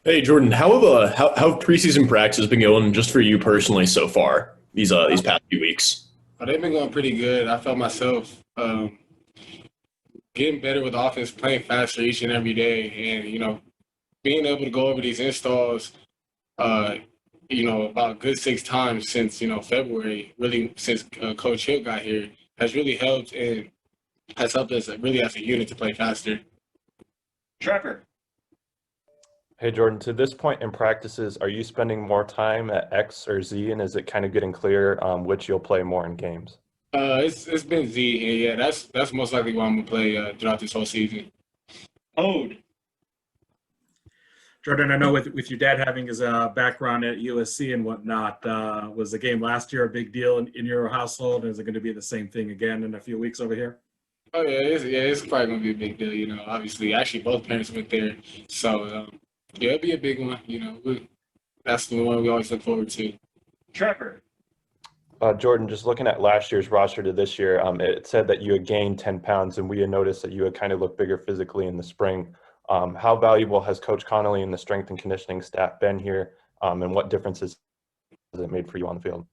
Hey Jordan, how have preseason practices been going just for you personally so far these past few weeks? They've been going pretty good. I felt myself getting better with offense, playing faster each and every day, and being able to go over these installs, uh, about a good 6 times since February, really since Coach Hill got here, has really helped and has helped us really as a unit to play faster. Trevor. Hey Jordan, to this point in practices, are you spending more time at X or Z, and is it kind of getting clear which you'll play more in games? It's been Z, and yeah, that's most likely what I'm gonna play throughout this whole season. Ode. Jordan, I know with your dad having his background at USC and whatnot, was the game last year a big deal in your household? Is it going to be the same thing again in a few weeks over here? Oh yeah, it's probably gonna be a big deal. Obviously, actually both parents went there, so yeah, it'll be a big one. That's the one we always look forward to. Trevor. Jordan, just looking at last year's roster to this year, it said that you had gained 10 pounds, and we had noticed that you had kind of looked bigger physically in the spring. How valuable has Coach Connolly and the strength and conditioning staff been here, and what differences has it made for you on the field?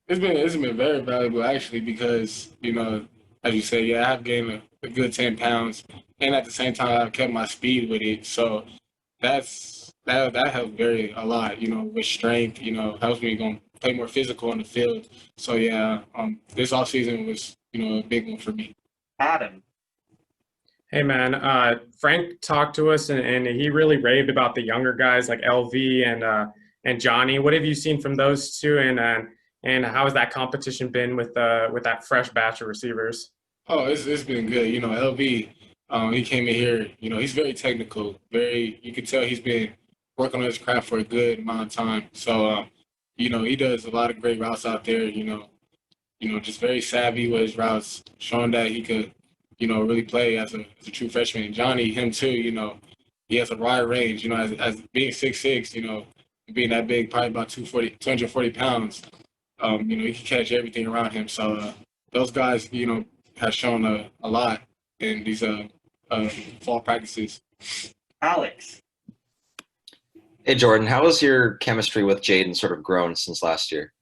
It's been very valuable actually because as you said, yeah, I've gained a good 10 pounds, and at the same time I've kept my speed with it. So that helped very a lot. With strength, helps me go play more physical on the field. So yeah, this off season was a big one for me. Adam. Hey man, Frank talked to us and he really raved about the younger guys like LV and Johnny. What have you seen from those two, and how has that competition been with that fresh batch of receivers? Oh, it's been good. LV, he came in here. He's very technical. Very, you can tell he's been working on his craft for a good amount of time. So, he does a lot of great routes out there. Just very savvy with his routes, showing that he could, really play as a true freshman. And Johnny, him too. He has a wide range. As being 6'6", being that big, probably about 240 pounds. He can catch everything around him. So those guys, have shown a lot in these fall practices. Alex. Hey Jordan, how has your chemistry with Jaden sort of grown since last year?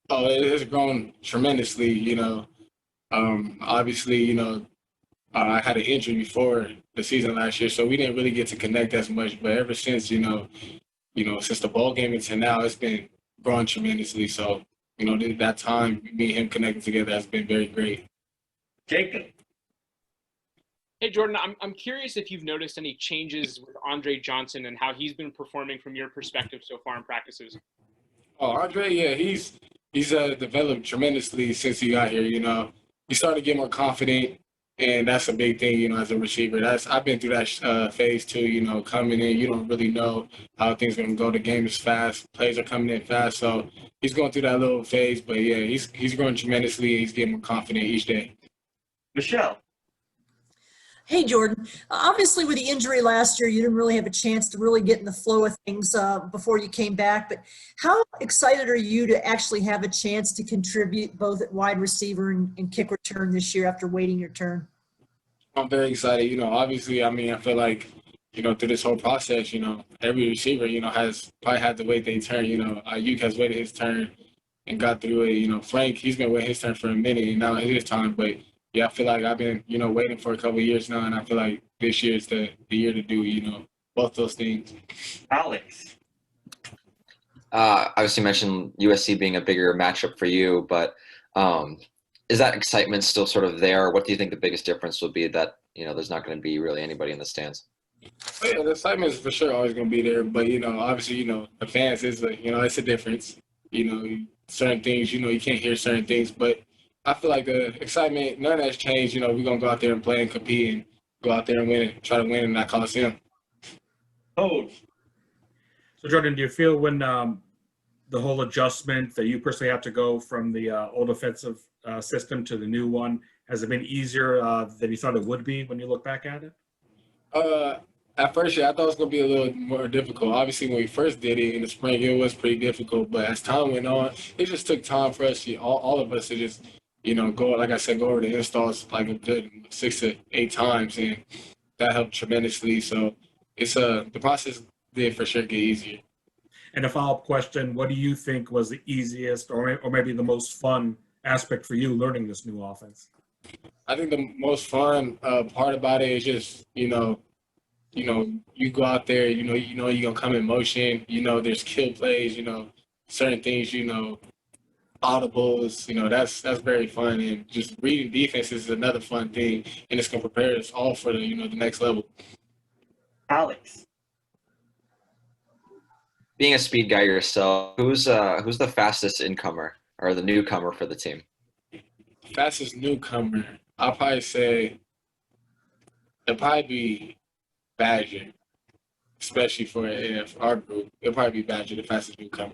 Oh, it has grown tremendously. Obviously, I had an injury before the season last year, so we didn't really get to connect as much. But ever since, since the ball game until now, it's been growing tremendously. So, that time, me and him connecting together has been very great. Jacob. Hey, Jordan, I'm curious if you've noticed any changes with Andre Johnson and how he's been performing from your perspective so far in practices. Oh, Andre, yeah, he's developed tremendously since he got here. He started to get more confident, and that's a big thing. As a receiver, I've been through that phase too. Coming in, you don't really know how things are gonna go. The game is fast, plays are coming in fast, so he's going through that little phase. But yeah, he's growing tremendously, and he's getting more confident each day. Michelle. Hey, Jordan. Obviously, with the injury last year, you didn't really have a chance to really get in the flow of things before you came back. But how excited are you to actually have a chance to contribute both at wide receiver and kick return this year after waiting your turn? I'm very excited. Obviously, I feel like, through this whole process, every receiver, has probably had to wait their turn. Ayuk has waited his turn and got through it. Frank, he's been waiting his turn for a minute, and now it's his time. But yeah, I feel like I've been, waiting for a couple of years now, and I feel like this year is the year to do, both those things. Alex. Obviously, you mentioned USC being a bigger matchup for you, but is that excitement still sort of there? What do you think the biggest difference would be that, there's not going to be really anybody in the stands? Oh, yeah, the excitement is for sure always going to be there, but, obviously, the fans is, it's a difference. Certain things, you can't hear certain things, but I feel like the excitement, none of that's changed. We're going to go out there and play and compete and go out there and win and try to win in that Coliseum. Ode. So, Jordan, do you feel when the whole adjustment that you personally have to go from the old offensive system to the new one, has it been easier than you thought it would be when you look back at it? At first, yeah, I thought it was going to be a little more difficult. Obviously, when we first did it in the spring, it was pretty difficult. But as time went on, it just took time for us, all of us to just, go, like I said, go over the installs like a good 6 to 8 times. And that helped tremendously. So it's the process did for sure get easier. And a follow-up question, what do you think was the easiest or maybe the most fun aspect for you learning this new offense? I think the most fun part about it is just, you go out there, you're gonna come in motion, there's kill plays, certain things, audibles, that's very fun. And just reading defense is another fun thing, and it's gonna prepare us all for the next level. Alex. Being a speed guy yourself, who's the fastest incomer or the newcomer for the team? Fastest newcomer, I'll probably say it'll probably be Badger, especially for our group. It'll probably be Badger, the fastest newcomer.